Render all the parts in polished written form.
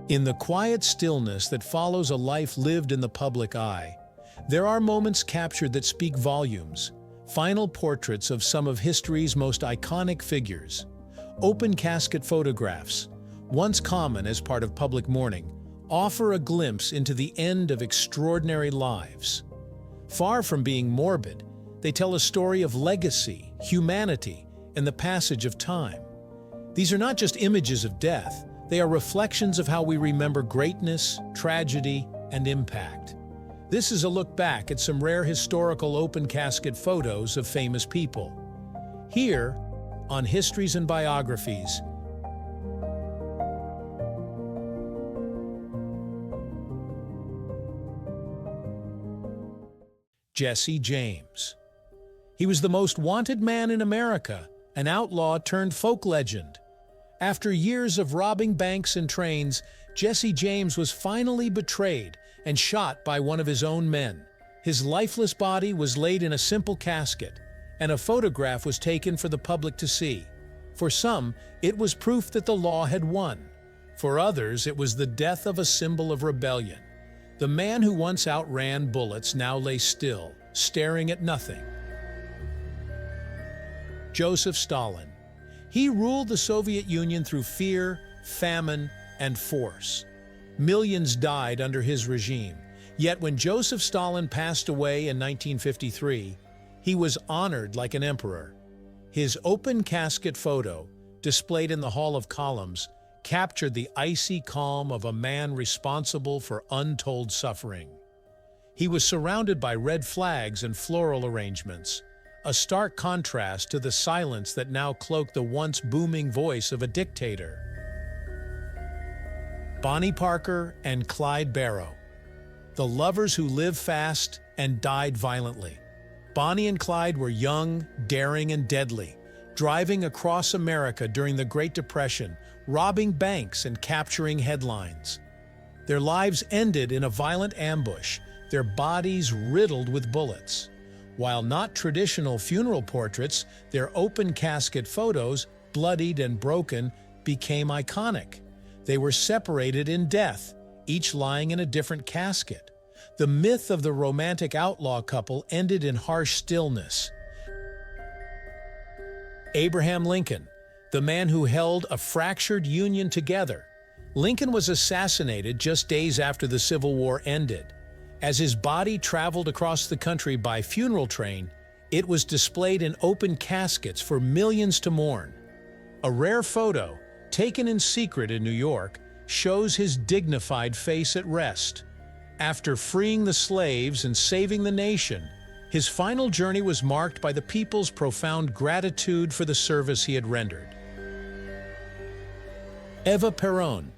In the quiet stillness that follows a life lived in the public eye, there are moments captured that speak volumes, final portraits of some of history's most iconic figures. Open-casket photographs, once common as part of public mourning, offer a glimpse into the end of extraordinary lives. Far from being morbid, they tell a story of legacy, humanity, and the passage of time. These are not just images of death, they are reflections of how we remember greatness, tragedy, and impact. This is a look back at some rare historical open-casket photos of famous people. Here, on Histories and Biographies, Jesse James. He was the most wanted man in America, an outlaw turned folk legend. After years of robbing banks and trains, Jesse James was finally betrayed and shot by one of his own men. His lifeless body was laid in a simple casket, and a photograph was taken for the public to see. For some, it was proof that the law had won. For others, it was the death of a symbol of rebellion. The man who once outran bullets now lay still, staring at nothing. Joseph Stalin. He ruled the Soviet Union through fear, famine, and force. Millions died under his regime. Yet when Joseph Stalin passed away in 1953, he was honored like an emperor. His open-casket photo, displayed in the Hall of Columns, captured the icy calm of a man responsible for untold suffering. He was surrounded by red flags and floral arrangements, a stark contrast to the silence that now cloaked the once booming voice of a dictator. Bonnie Parker and Clyde Barrow, the lovers who lived fast and died violently. Bonnie and Clyde were young, daring, and deadly, driving across America during the Great Depression, robbing banks and capturing headlines. Their lives ended in a violent ambush, their bodies riddled with bullets. While not traditional funeral portraits, their open-casket photos, bloodied and broken, became iconic. They were separated in death, each lying in a different casket. The myth of the romantic outlaw couple ended in harsh stillness. Abraham Lincoln, the man who held a fractured Union together. Lincoln was assassinated just days after the Civil War ended. As his body traveled across the country by funeral train, it was displayed in open caskets for millions to mourn. A rare photo, taken in secret in New York, shows his dignified face at rest. After freeing the slaves and saving the nation, his final journey was marked by the people's profound gratitude for the service he had rendered. Eva Peron.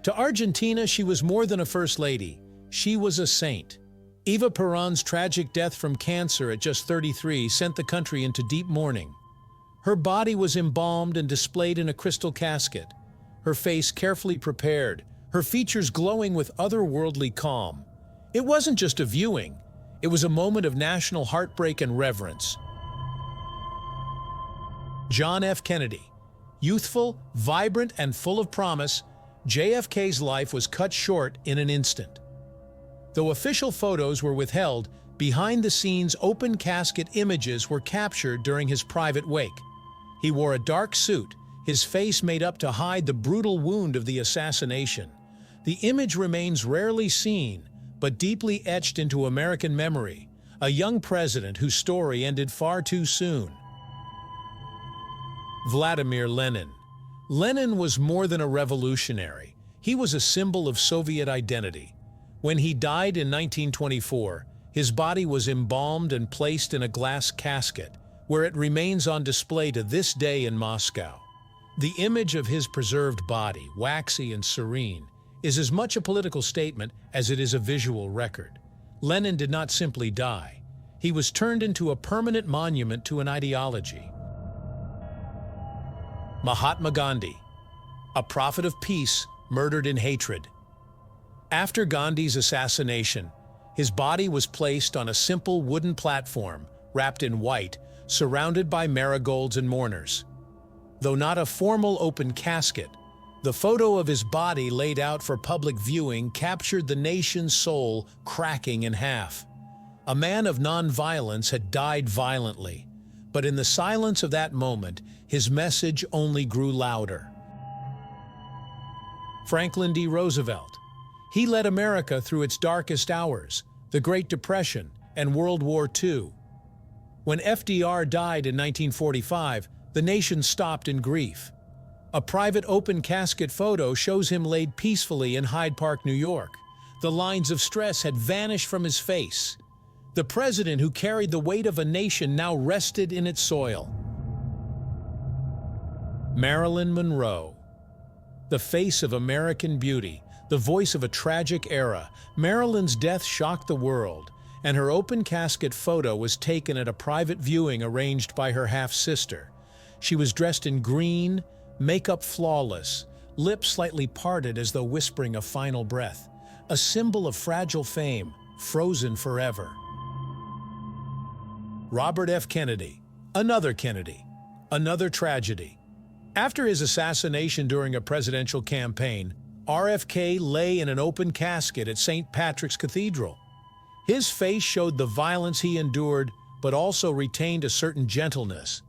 To Argentina, she was more than a first lady. She was a saint. Eva Peron's tragic death from cancer at just 33 sent the country into deep mourning. Her body was embalmed and displayed in a crystal casket, her face carefully prepared, her features glowing with otherworldly calm. It wasn't just a viewing, it was a moment of national heartbreak and reverence. John F. Kennedy. Youthful, vibrant, and full of promise, JFK's life was cut short in an instant. Though official photos were withheld, behind-the-scenes open-casket images were captured during his private wake. He wore a dark suit, his face made up to hide the brutal wound of the assassination. The image remains rarely seen, but deeply etched into American memory, a young president whose story ended far too soon. Vladimir Lenin. Lenin was more than a revolutionary. He was a symbol of Soviet identity. When he died in 1924, his body was embalmed and placed in a glass casket, where it remains on display to this day in Moscow. The image of his preserved body, waxy and serene, is as much a political statement as it is a visual record. Lenin did not simply die. He was turned into a permanent monument to an ideology. Mahatma Gandhi, a prophet of peace murdered in hatred. After Gandhi's assassination, his body was placed on a simple wooden platform, wrapped in white, surrounded by marigolds and mourners. Though not a formal open casket, The photo of his body laid out for public viewing captured the nation's soul cracking in half. A man of non-violence had died violently, but in the silence of that moment, his message only grew louder. Franklin D. Roosevelt. He led America through its darkest hours, the Great Depression and World War II. When FDR died in 1945, the nation stopped in grief. A private open-casket photo shows him laid peacefully in Hyde Park, New York. The lines of stress had vanished from his face. The president who carried the weight of a nation now rested in its soil. Marilyn Monroe. The face of American beauty, the voice of a tragic era, Marilyn's death shocked the world, and her open-casket photo was taken at a private viewing arranged by her half-sister. She was dressed in green, makeup flawless, lips slightly parted as though whispering a final breath, a symbol of fragile fame, frozen forever. Robert F. Kennedy. Another Kennedy. Another tragedy. After his assassination during a presidential campaign, RFK lay in an open casket at St. Patrick's Cathedral. His face showed the violence he endured, but also retained a certain gentleness.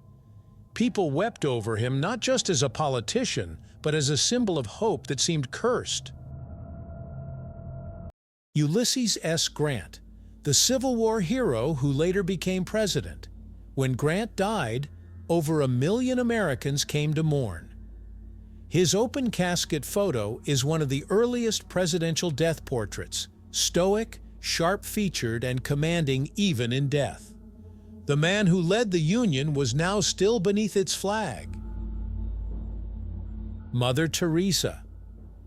People wept over him not just as a politician, but as a symbol of hope that seemed cursed. Ulysses S. Grant, the Civil War hero who later became president. When Grant died, over 1 million Americans came to mourn. His open-casket photo is one of the earliest presidential death portraits, stoic, sharp-featured, and commanding even in death. The man who led the Union was now still beneath its flag. Mother Teresa.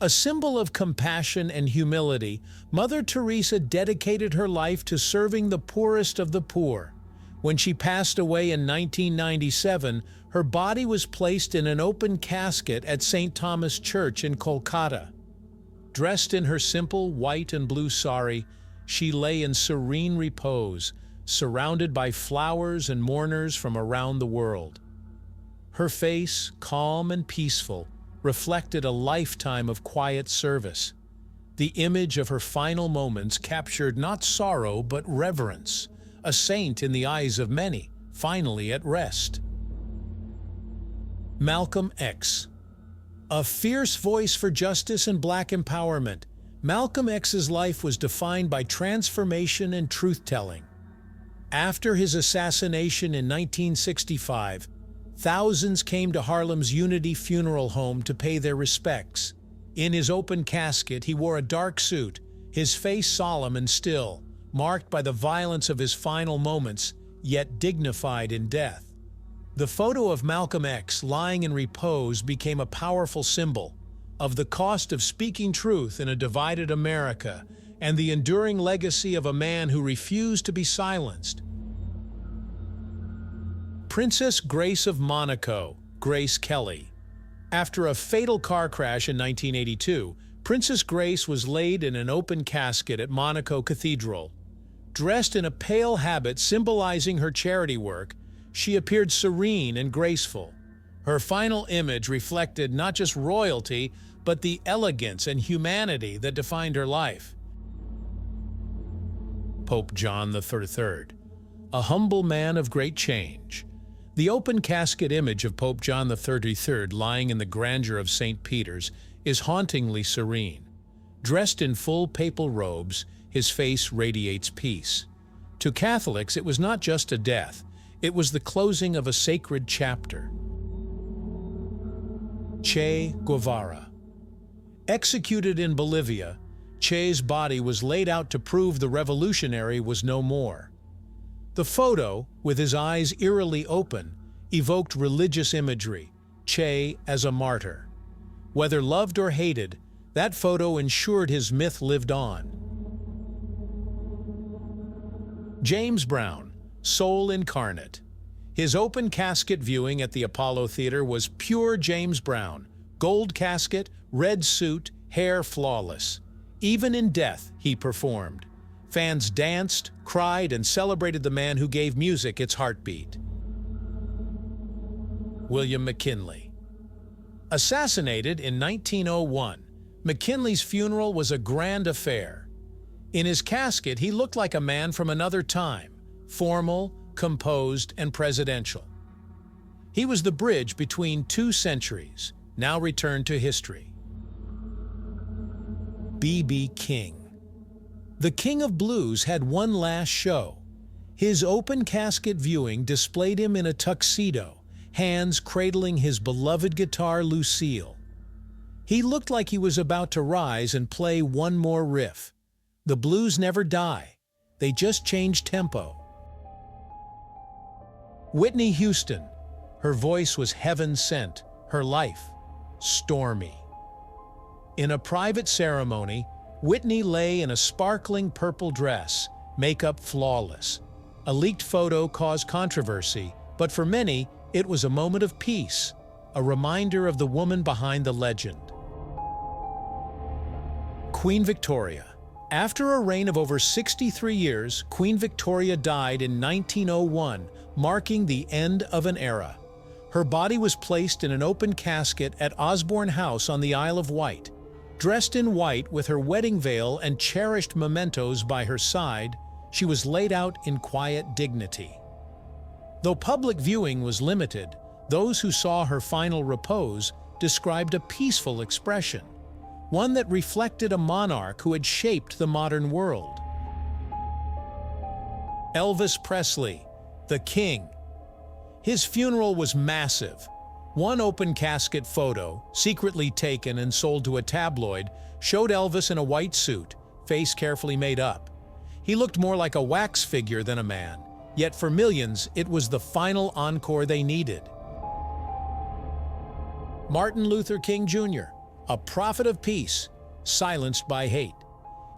A symbol of compassion and humility, Mother Teresa dedicated her life to serving the poorest of the poor. When she passed away in 1997, her body was placed in an open casket at St. Thomas Church in Kolkata. Dressed in her simple white and blue sari, she lay in serene repose, surrounded by flowers and mourners from around the world. Her face, calm and peaceful, reflected a lifetime of quiet service. The image of her final moments captured not sorrow but reverence, a saint in the eyes of many, finally at rest. Malcolm X. A fierce voice for justice and black empowerment, Malcolm X's life was defined by transformation and truth-telling. After his assassination in 1965, thousands came to Harlem's Unity Funeral Home to pay their respects. In his open casket, he wore a dark suit, his face solemn and still, marked by the violence of his final moments, yet dignified in death. The photo of Malcolm X lying in repose became a powerful symbol of the cost of speaking truth in a divided America and the enduring legacy of a man who refused to be silenced. Princess Grace of Monaco, Grace Kelly. After a fatal car crash in 1982, Princess Grace was laid in an open casket at Monaco Cathedral. Dressed in a pale habit symbolizing her charity work, she appeared serene and graceful. Her final image reflected not just royalty, but the elegance and humanity that defined her life. Pope John XXIII. A humble man of great change. The open casket image of Pope John XXIII lying in the grandeur of St. Peter's is hauntingly serene. Dressed in full papal robes, his face radiates peace. To Catholics, it was not just a death, it was the closing of a sacred chapter. Che Guevara. Executed in Bolivia, Che's body was laid out to prove the revolutionary was no more. The photo, with his eyes eerily open, evoked religious imagery, Che as a martyr. Whether loved or hated, that photo ensured his myth lived on. James Brown, soul incarnate. His open casket viewing at the Apollo Theater was pure James Brown, gold casket, red suit, hair flawless. Even in death, he performed. Fans danced, cried, and celebrated the man who gave music its heartbeat. William McKinley. Assassinated in 1901, McKinley's funeral was a grand affair. In his casket, he looked like a man from another time, formal, composed, and presidential. He was the bridge between two centuries, now returned to history. B.B. King. The King of Blues had one last show. His open casket viewing displayed him in a tuxedo, hands cradling his beloved guitar Lucille. He looked like he was about to rise and play one more riff. The blues never die, they just change tempo. Whitney Houston. Her voice was heaven-sent, her life stormy. In a private ceremony, Whitney lay in a sparkling purple dress, makeup flawless. A leaked photo caused controversy, but for many, it was a moment of peace, a reminder of the woman behind the legend. Queen Victoria. After a reign of over 63 years, Queen Victoria died in 1901, marking the end of an era. Her body was placed in an open casket at Osborne House on the Isle of Wight. Dressed in white with her wedding veil and cherished mementos by her side, she was laid out in quiet dignity. Though public viewing was limited, those who saw her final repose described a peaceful expression, one that reflected a monarch who had shaped the modern world. Elvis Presley, the King. His funeral was massive. One open casket photo, secretly taken and sold to a tabloid, showed Elvis in a white suit, face carefully made up. He looked more like a wax figure than a man, yet for millions, it was the final encore they needed. Martin Luther King Jr., a prophet of peace, silenced by hate.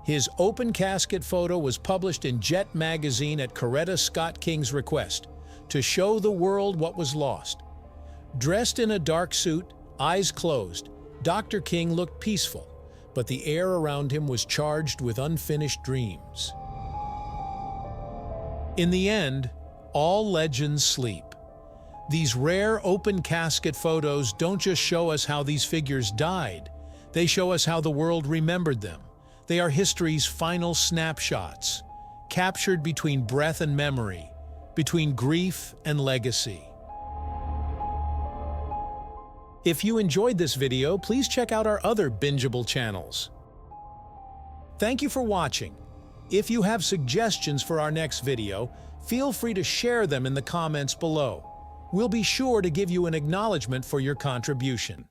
His open casket photo was published in Jet magazine at Coretta Scott King's request, to show the world what was lost. Dressed in a dark suit, eyes closed, Dr. King looked peaceful, but the air around him was charged with unfinished dreams. In the end, all legends sleep. These rare open casket photos don't just show us how these figures died, they show us how the world remembered them. They are history's final snapshots, captured between breath and memory, between grief and legacy. If you enjoyed this video, please check out our other bingeable channels. Thank you for watching. If you have suggestions for our next video, feel free to share them in the comments below. We'll be sure to give you an acknowledgement for your contribution.